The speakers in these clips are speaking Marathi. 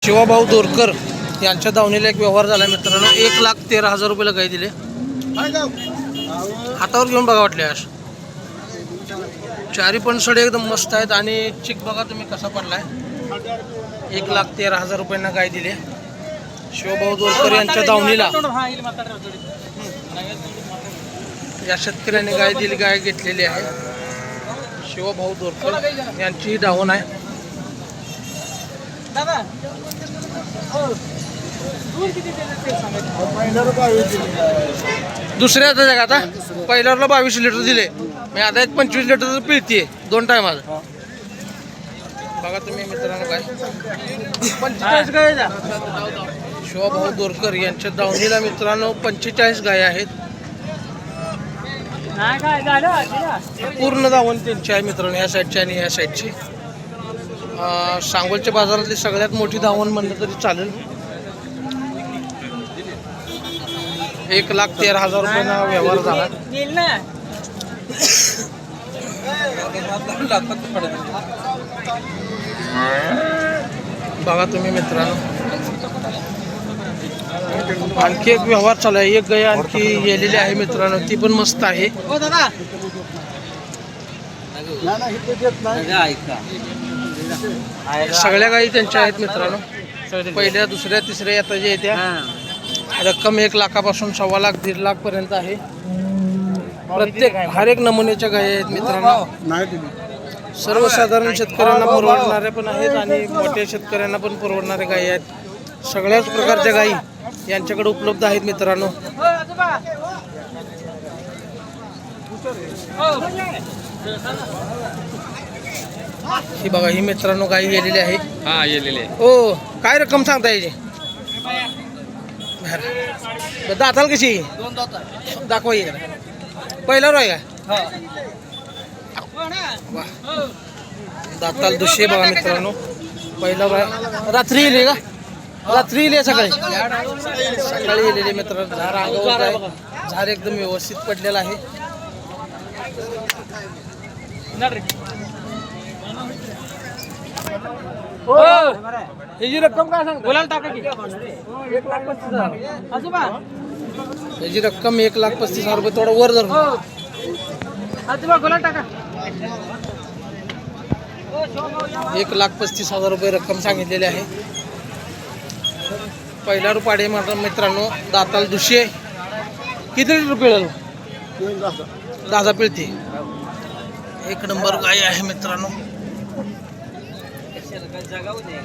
शिवाभाऊ दोरकर यांच्या दावणीला एक व्यवहार झाला मित्रांनो. 1,13,000 रुपयाला गाय दिले. हातावर घेऊन बघा वाटले आज. चारी पण सडे एकदम मस्त आहेत आणि चिक बघा तुम्ही कसा पडलाय. 1,13,000 रुपयांना गाय दिले शिवाभाऊ दोरकर यांच्या दावणीला. या शेतकऱ्याने गाय दिली, गाय घेतलेली आहे. शिवाभाऊ दोरकर यांची दावण आहे. दुसऱ्या आता पहिल्यावरला 22 लिटर दिले. मी आता एक 25 लिटर पिळतीये 2 टायमाला. बघा तुम्ही मित्रांनो काय 45 गाय. शिवाभाऊ दोरकर यांच्या दावणीला मित्रांनो 45 गाय आहेत. पूर्ण दावण त्यांची आहे मित्रांनो, या साईडची आणि या साईडची. सांगोलच्या बाजारातली सगळ्यात मोठी दावण म्हणलं तरी चालेल. 1,13,000 रुपयांना व्यवहार झाला. बघा तुम्ही मित्रांनो, आणखी एक व्यवहार चालू आहे. एक गाय आणखी गेलेली आहे मित्रांनो, ती पण मस्त आहे. सगळ्या गायी त्यांच्या आहेत मित्रांनो. पहिल्या, दुसऱ्या, तिसऱ्या येता जे येत्या. रक्कम 1 लाखापासून 1.25 लाख 1.5 लाख पर्यंत आहे. प्रत्येक हर एक नमुन्याच्या गायी आहेत मित्रांनो. सर्वसाधारण शेतकऱ्यांना परवडणाऱ्या पण आहेत आणि मोठ्या शेतकऱ्यांना पण परवडणाऱ्या गायी आहेत. सगळ्याच प्रकारच्या गायी यांच्याकडे उपलब्ध आहेत मित्रांनो. ही बघा, ही मित्रांनो गाई गेलेली आहे. हा गेलेली आहे. हो, काय रक्कम सांगता याची? दाताल कशी? 2 दात दाखवा ये. पहिल्यावर आहे का? दाताल दुसरे बघा मित्रांनो, पहिल्यावर आहे. रात्री येईल का? रात्री येईल सकाळी? सकाळी येलेली मित्रांनो. झाड अंगावर आहे, झाड एकदम व्यवस्थित पडलेला आहे. ह्याची रक्कम काय सांग? बोलायला टाका की 1,35,000. आजोबा. याची रक्कम 1,35,000 रुपये. थोडं वर धरून. आजोबा बोलायला टाका. 1,35,000 रुपये रक्कम सांगितलेली आहे. पहिला रुपाडे मित्रांनो, दाताल दुसरे. किती लिटर पिळेल? 10 पिळते. 1 नंबर गाय आहे मित्रांनो.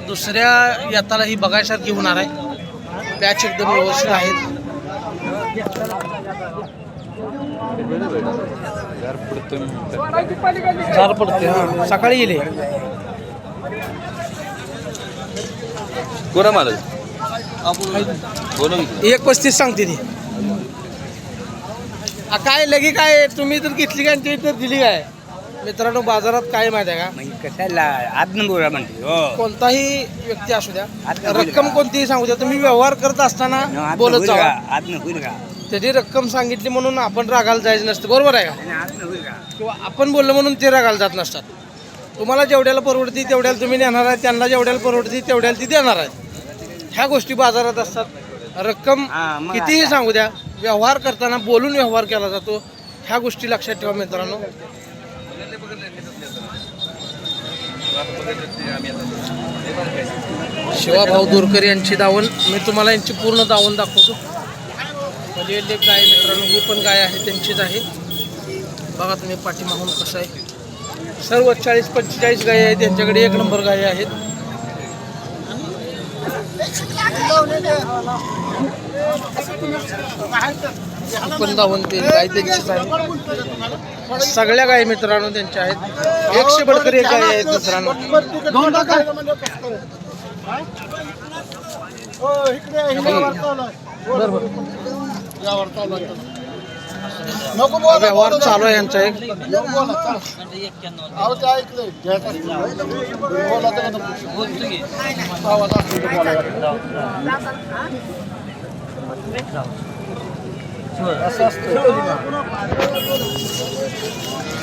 दुसऱ्या येताला ही बघायसारखी होणार आहे. पॅच एकदम व्यवस्थित आहेत. झार पडते. हा, सकाळी येईल. कोणा मालक? 1,35 सांगते ती. काय लगी काय तुम्ही तर घेतली काय तर दिली काय मित्रांनो? बाजारात काय माहिती आहे का, कशाला आदनबोरा म्हणते. कोणताही व्यक्ती असू द्या, रक्कम कोणतीही सांगू द्या, तुम्ही व्यवहार करत असताना बोलत जावा. आदन होईल का? त्याची रक्कम सांगितली म्हणून आपण रागायला जायचं नसतं, बरोबर आहे का? आदन होईल का? किंवा आपण बोललो म्हणून ते रागायला जात नसतात. तुम्हाला जेवढ्याला परवडती तेवढ्याला तुम्ही देणार आहे, त्यांना जेवढ्याला परवडती तेवढ्याला ती देणार आहेत. ह्या गोष्टी बाजारात असतात. रक्कम कितीही सांगू द्या, व्यवहार करताना बोलून व्यवहार केला जातो. ह्या गोष्टी लक्षात ठेवा मित्रांनो. शिवाभाऊ दोरकर यांची दावण मी तुम्हाला यांची पूर्ण दावण दाखवतो. म्हणजे एक गाय मित्रांनो, ही पण गाय आहे त्यांचीच आहे. बघा तुम्ही पाठीमागून कसं आहे. सर्व 40-45 गाय आहेत त्यांच्याकडे. 1 नंबर गाय आहेत. पण दावण ते गाय त्यांचीच आहे. सगळ्या गाय मित्रांनो त्यांच्या आहेत. 100 बडकर 1 गाय आहेत मित्रांनो. व्यवहार चालू आहे यांचा एक.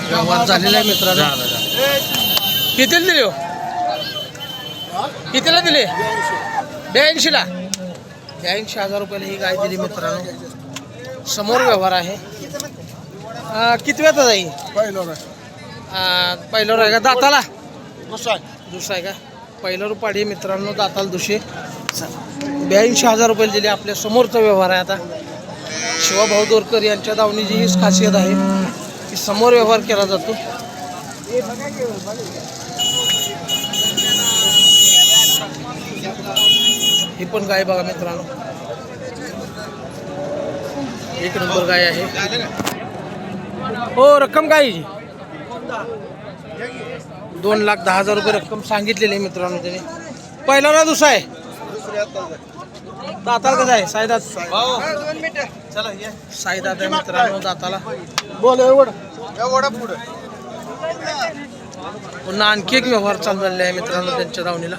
व्यवहार झालेला आहे मित्रांनो. कितीला दिले हो? कितीला दिले? 82ला 82,000 रुपयाला ही गाय दिली मित्रांनो. समोर व्यवहार आहे. किती वेळा जाईल? पहिल्यावर आहे का दाताला? दुसरा आहे का? पहिलं रुपाडी मित्रांनो, दाताला दुसरे. 82,000 रुपये दिले. आपल्या समोरचा व्यवहार आहे. आता शिवाभाऊ दोरकर यांच्या दावणीची हीच खासियत आहे की समोर व्यवहार केला जातो. ही पण गाय बघा मित्रांनो, एक नंबर गाय आहे. हो, रक्कम काय? 2,10,000 रुपये रक्कम सांगितलेली आहे मित्रांनो त्याने. पहिला ना दुसरा आहे? दाताला कसं आहे? साईदात. साईदात आहे मित्रांनो दाताला. पुन्हा आणखी एक व्यवहार चालू झालेला आहे मित्रांनो त्यांच्या दावणीला.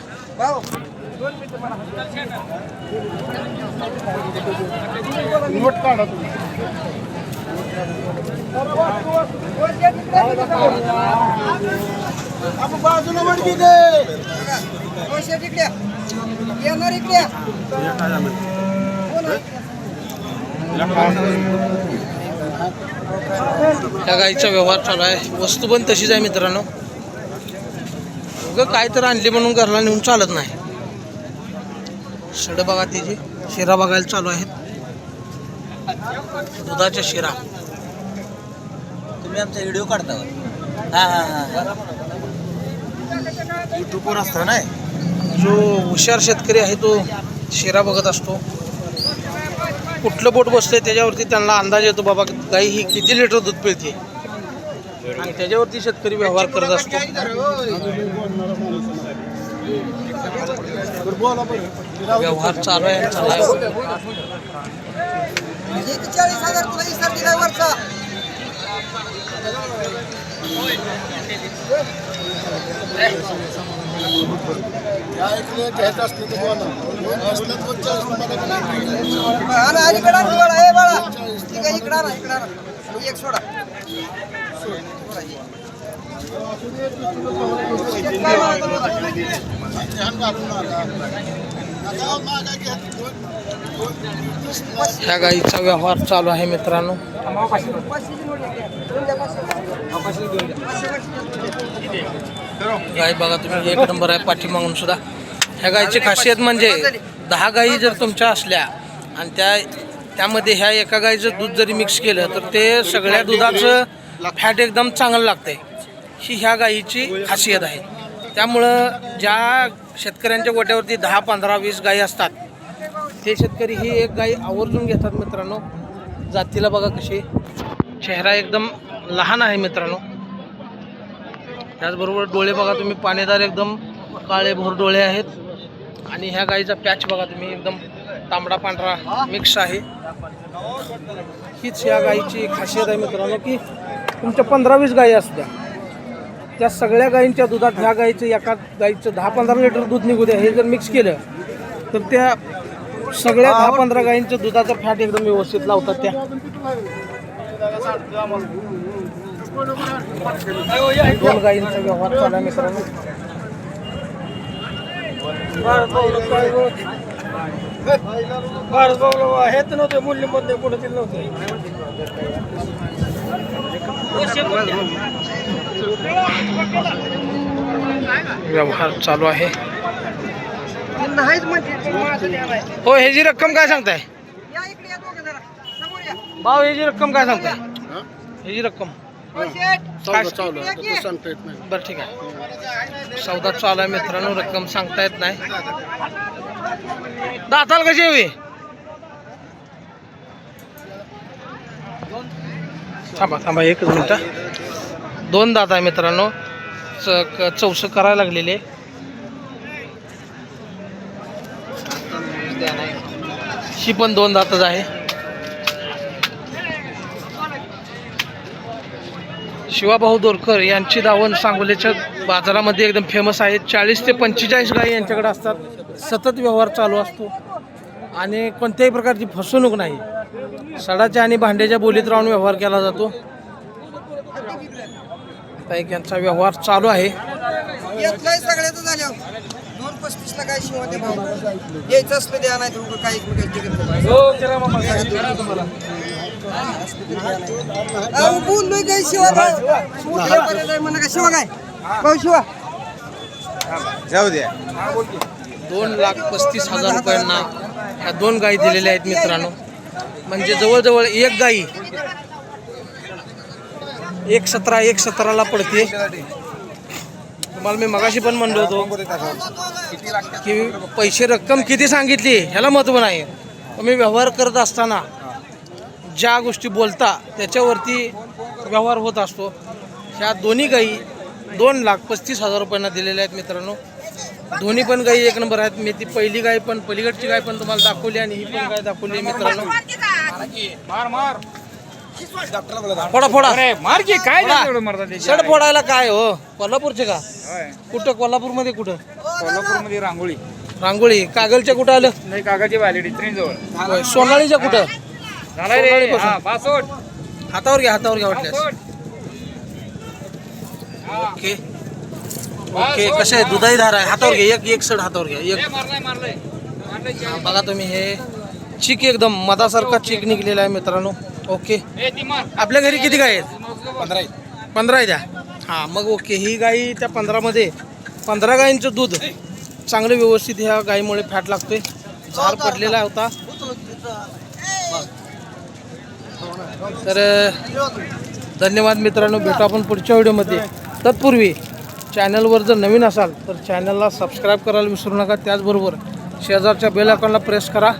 त्या गाईचा व्यवहार चालू आहे. वस्तू पण तशीच आहे मित्रांनो. काय तर आणली म्हणून घरला नेऊन चालत नाही. शेड बघा, तिची शिरा बघायला चालू आहेत. दुधाच्या शिरा. तुम्ही आमचा व्हिडिओ काढता? युट्यूबवर असतो ना. जो हुशार शेतकरी आहे तो शिरा बघत असतो. कुठलं बोट बसतंय त्याच्यावरती त्यांना अंदाज येतो बाबा गाई ही किती लिटर दूध पिळते, आणि त्याच्यावरती शेतकरी व्यवहार करत असतो. व्यवहार चालू आहे. ह्या गाईचा व्यवहार चालू आहे मित्रांनो. गाय बघा तुम्ही, एक नंबर आहे पाठीमागून सुद्धा. ह्या गायची खासियत म्हणजे 10 गायी जर तुमच्या असल्या आणि त्यामध्ये ह्या एका गायीचं दूध जरी मिक्स केलं तर ते सगळ्या दुधाचं फॅट एकदम चांगलं लागतंय. ही ह्या गायीची खासियत आहे. त्यामुळं ज्या शेतकऱ्यांच्या गोट्यावरती 10, 15, 20 गायी असतात ते शेतकरी ही एक गाय आवर्जून घेतात मित्रांनो. जातीला बघा कशी, चेहरा एकदम लहान आहे मित्रांनो. त्याचबरोबर डोळे बघा तुम्ही, पाणीदार एकदम काळे भोर डोळे आहेत. आणि ह्या गाईचा पॅच बघा तुम्ही, एकदम तांबडा पांढरा मिक्स आहे. हीच या गाईची खासियत आहे मित्रांनो की तुमच्या 15-20 गायी असत्या, त्या सगळ्या गायींच्या दुधात ह्या गाईचं, एका गाईचं 10-15 लिटर दूध निघू द्या, हे जर मिक्स केलं तर त्या सगळ्या 10-15 गायींच्या दुधाचा फॅट एकदम व्यवस्थित लावतात त्या. दोन गायींचा व्यवहार चालू आहे मित्रांनो. हेच नव्हते मूल्यमध्ये कुठे दिलं नव्हतं. व्यवहार चालू आहे. हो, ह्याची रक्कम काय सांगताय भाऊ? ह्याची रक्कम काय सांगताय? ह्याची रक्कम बरं ठीक आहे. सौदा चालू आहे मित्रांनो, रक्कम सांगता येत नाही. दाताल कशी हवी? थांबा एकच मिनिट. 2 दात आहे मित्रांनो, चौस करायला लागलेले. ही पण 2 दातच आहे. शिवाभाऊ दोरकर यांची दावण सांगोल्याच्या बाजारामध्ये एकदम फेमस आहे. 40 ते 45 गायी यांच्याकडे असतात. सतत व्यवहार चालू असतो आणि कोणत्याही प्रकारची फसवणूक नाही. सडाच्या आणि भांड्याच्या बोलीत राहून व्यवहार केला जातो. आता एक यांचा व्यवहार चालू आहे. 35 ला काय शिवा ते भाऊ द्यायचं असलं द्या नाही तर काही बोललोय काय शिवा म्हणा का शिवा काय भाऊ शिवा जाऊ द्या 2,35,000 रुपयांना ह्या 2 गायी दिलेल्या आहेत मित्रांनो. म्हणजे जवळजवळ एक गाई 1,17,ला पडते. तुम्हाला मी मगाशी पण म्हणलो होतो की पैसे रक्कम किती सांगितली ह्याला महत्त्व नाही. तुम्ही व्यवहार करत असताना ज्या गोष्टी बोलता त्याच्यावरती व्यवहार होत असतो. ह्या दोन्ही गाई 2,35,000 रुपयांना दिलेल्या आहेत मित्रांनो. दोन्ही पण गाई एक नंबर आहेत. मी ती पहिली गाय पण पलीकडची गाय पण तुम्हाला दाखवली आणि ही पण गाय दाखवली मित्रांनो. फोडा फोडा मार की काय सड फोडायला काय हो कोल्हापूरचे का कुठं कोल्हापूरमध्ये कुठं कोल्हापूरमध्ये रांगोळी रांगोळी कागलच्या कुठं आलं नाही कागाची व्हॅलिडी ट्रेन जवळ होय, सोनाळीच्या कुठं झालाय रे सोनाळीपासून. हा, पासोट हातावर घ्या वाटल्यास. ओके ओके कसे आहे दुधाई धार आहे. हातावर घ्या एक सड हातावर घ्या एक. हा, बघा तुम्ही हे चीक एकदम मधासारखा चीक निघलेला आहे मित्रांनो. ओके आपल्या घरी किती गाय आहेत 15 आहे द्या. हां मग ओके ही गाई त्या 15मध्ये 15 गायींचं दूध चांगलं व्यवस्थित ह्या गायीमुळे फॅट लागतोय. झार पडलेला होता. तर धन्यवाद मित्रांनो. भेटू आपण पुढच्या व्हिडिओमध्ये. तत्पूर्वी चॅनलवर जर नवीन असाल तर चॅनलला सबस्क्राईब करायला विसरू नका. त्याचबरोबर शेजारच्या बेल आयकॉनला प्रेस करा